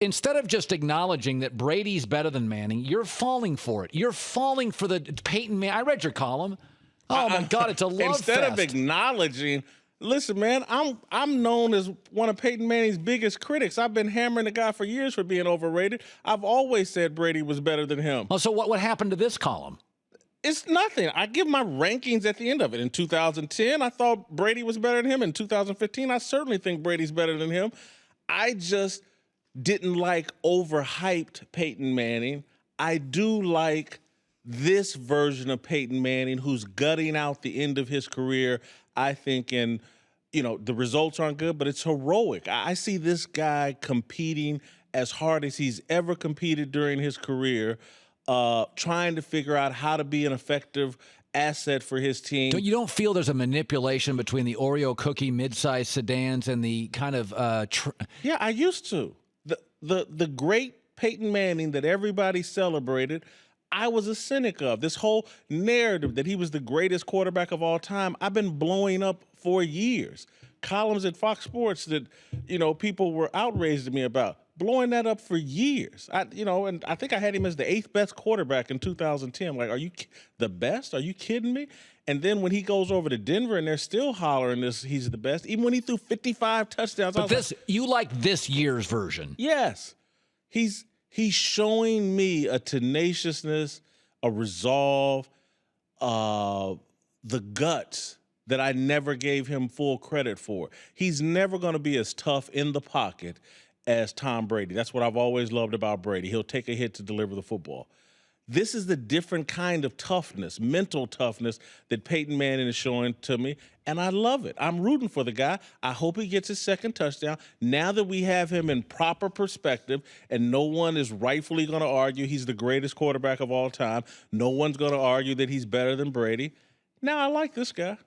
instead of just acknowledging that Brady's better than Manning, you're falling for it. You're falling for the Peyton Manning. I read your column. Oh, my God, it's a love Instead fest. of acknowledging, listen, man, I'm known as one of Peyton Manning's biggest critics. I've been hammering the guy for years for being overrated. I've always said Brady was better than him. Oh, so what happened to this column? It's nothing. I give my rankings at the end of it. In 2010, I thought Brady was better than him. In 2015, I certainly think Brady's better than him. I just didn't like overhyped Peyton Manning. I do like this version of Peyton Manning who's gutting out the end of his career, I think, and, the results aren't good, but it's heroic. I see this guy competing as hard as he's ever competed during his career, trying to figure out how to be an effective asset for his team. You don't feel there's a manipulation between the Oreo cookie midsize sedans and the kind of Yeah, I used to. The great Peyton Manning that everybody celebrated, I was a cynic of. This whole narrative that he was the greatest quarterback of all time, I've been blowing up for years. Columns at Fox Sports that, people were outraged at me about. Blowing that up for years. And I think I had him as the 8th best quarterback in 2010. Like, are you the best? Are you kidding me? And then when he goes over to Denver and they're still hollering he's the best, even when he threw 55 touchdowns. But you like this year's version? Yes. He's showing me a tenaciousness, a resolve, the guts that I never gave him full credit for. He's never going to be as tough in the pocket as Tom Brady. That's what I've always loved about Brady. He'll take a hit to deliver the football. This is the different kind of toughness, mental toughness that Peyton Manning is showing to me, and I love it. I'm rooting for the guy. I hope he gets his second touchdown. Now that we have him in proper perspective and no one is rightfully going to argue he's the greatest quarterback of all time, no one's going to argue that he's better than Brady, now I like this guy.